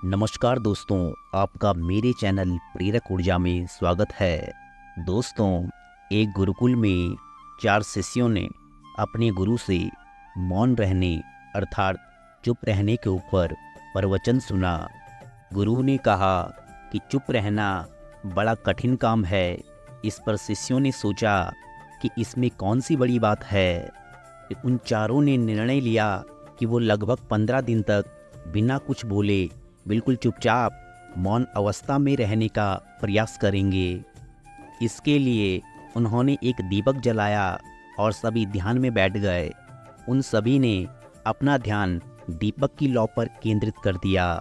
नमस्कार दोस्तों, आपका मेरे चैनल प्रेरक ऊर्जा में स्वागत है। दोस्तों, एक गुरुकुल में 4 शिष्यों ने अपने गुरु से मौन रहने अर्थात चुप रहने के ऊपर प्रवचन सुना। गुरु ने कहा कि चुप रहना बड़ा कठिन काम है। इस पर शिष्यों ने सोचा कि इसमें कौन सी बड़ी बात है। उन चारों ने निर्णय लिया कि वो लगभग 15 दिन तक बिना कुछ बोले बिल्कुल चुपचाप मौन अवस्था में रहने का प्रयास करेंगे। इसके लिए उन्होंने एक दीपक जलाया और सभी ध्यान में बैठ गए। उन सभी ने अपना ध्यान दीपक की लौ पर केंद्रित कर दिया।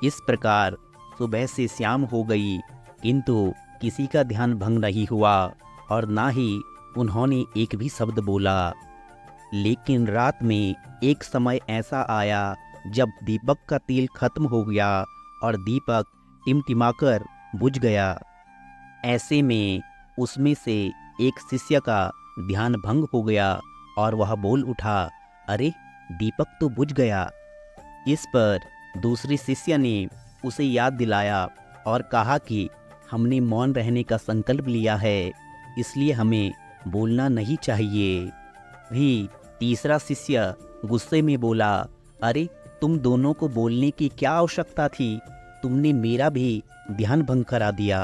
इस प्रकार सुबह से शाम हो गई, किंतु किसी का ध्यान भंग नहीं हुआ और ना ही उन्होंने एक भी शब्द बोला। लेकिन रात में एक समय ऐसा आया जब दीपक का तेल खत्म हो गया और दीपक टिमटिमाकर बुझ गया। ऐसे में उसमें से एक शिष्य का ध्यान भंग हो गया और वह बोल उठा, अरे दीपक तो बुझ गया। इस पर दूसरे शिष्य ने उसे याद दिलाया और कहा कि हमने मौन रहने का संकल्प लिया है, इसलिए हमें बोलना नहीं चाहिए। भी तीसरा शिष्य गुस्से में बोला, अरे तुम दोनों को बोलने की क्या आवश्यकता थी, तुमने मेरा भी ध्यान भंग करा दिया।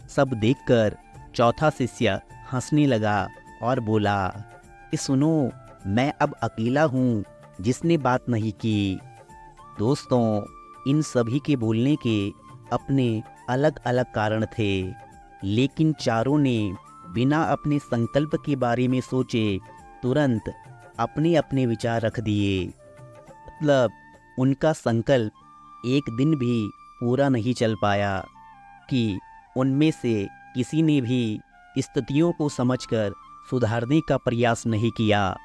सब देखकर चौथा शिष्य हंसने लगा और बोला कि सुनो, मैं अब अकेला हूँ जिसने बात नहीं की। दोस्तों, इन सभी के बोलने के अपने अलग अलग कारण थे, लेकिन चारों ने बिना अपने संकल्प के बारे में सोचे तुरंत अपने अपने विचार रख दिए। मतलब उनका संकल्प एक दिन भी पूरा नहीं चल पाया कि उनमें से किसी ने भी स्थितियों को समझकर सुधारने का प्रयास नहीं किया।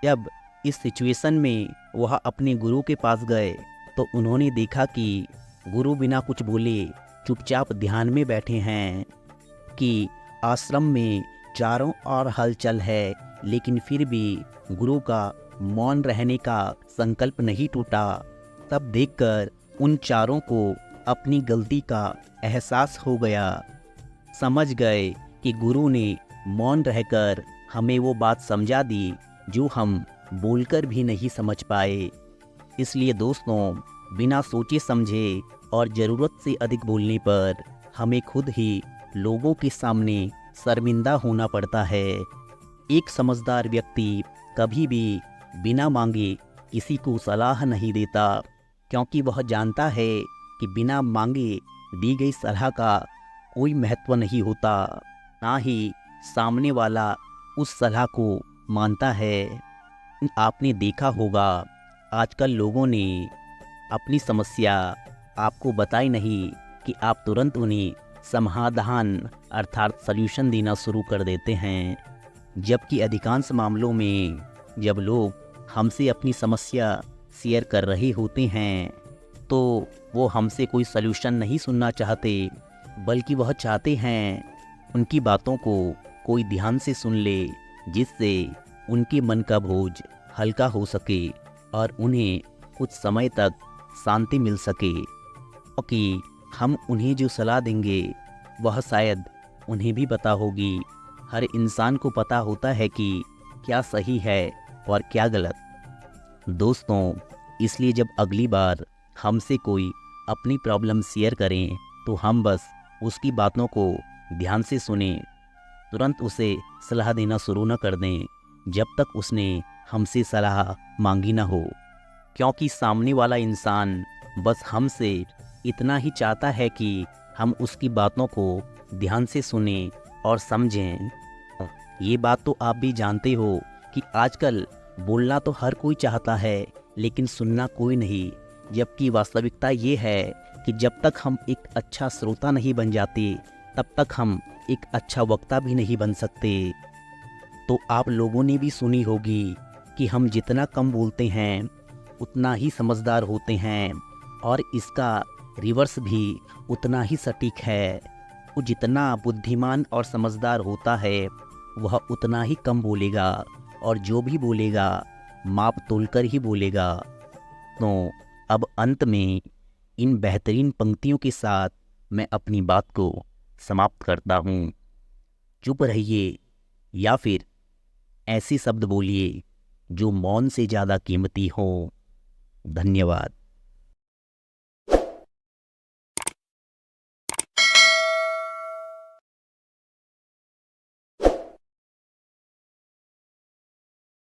जब इस सिचुएशन में वह अपने गुरु के पास गए तो उन्होंने देखा कि गुरु बिना कुछ बोले चुपचाप ध्यान में बैठे हैं, कि आश्रम में चारों ओर हलचल है, लेकिन फिर भी गुरु का मौन रहने का संकल्प नहीं टूटा। तब देखकर उन चारों को अपनी गलती का एहसास हो गया। समझ गए कि गुरु ने मौन रहकर हमें वो बात समझा दी जो हम बोलकर भी नहीं समझ पाए। इसलिए दोस्तों, बिना सोचे समझे और ज़रूरत से अधिक बोलने पर हमें खुद ही लोगों के सामने शर्मिंदा होना पड़ता है। एक समझदार व्यक्ति कभी भी बिना मांगे किसी को सलाह नहीं देता, क्योंकि वह जानता है कि बिना मांगे दी गई सलाह का कोई महत्व नहीं होता, ना ही सामने वाला उस सलाह को मानता है। आपने देखा होगा, आजकल लोगों ने अपनी समस्या आपको बताई नहीं कि आप तुरंत उन्हें समाधान अर्थात सल्यूशन देना शुरू कर देते हैं, जबकि अधिकांश मामलों में जब लोग हमसे अपनी समस्या शेयर कर रहे होते हैं तो वो हमसे कोई सल्यूशन नहीं सुनना चाहते, बल्कि वह चाहते हैं उनकी बातों को कोई ध्यान से सुन ले, जिससे उनके मन का बोझ हल्का हो सके और उन्हें कुछ समय तक शांति मिल सके। क्योंकि हम उन्हें जो सलाह देंगे वह शायद उन्हें भी पता होगी। हर इंसान को पता होता है कि क्या सही है और क्या गलत। दोस्तों, इसलिए जब अगली बार हमसे कोई अपनी प्रॉब्लम शेयर करें तो हम बस उसकी बातों को ध्यान से सुनें, तुरंत उसे सलाह देना शुरू न कर दें जब तक उसने हमसे सलाह मांगी ना हो, क्योंकि सामने वाला इंसान बस हमसे इतना ही चाहता है कि हम उसकी बातों को ध्यान से सुनें और समझें। ये बात तो आप भी जानते हो कि आजकल बोलना तो हर कोई चाहता है, लेकिन सुनना कोई नहीं। जबकि वास्तविकता ये है कि जब तक हम एक अच्छा श्रोता नहीं बन जाते, तब तक हम एक अच्छा वक्ता भी नहीं बन सकते। तो आप लोगों ने भी सुनी होगी कि हम जितना कम बोलते हैं उतना ही समझदार होते हैं, और इसका रिवर्स भी उतना ही सटीक है। वो जितना बुद्धिमान और समझदार होता है वह उतना ही कम बोलेगा, और जो भी बोलेगा माप तोलकर ही बोलेगा। तो अब अंत में इन बेहतरीन पंक्तियों के साथ मैं अपनी बात को समाप्त करता हूँ। चुप रहिए या फिर ऐसे शब्द बोलिए जो मौन से ज़्यादा कीमती हो। धन्यवाद।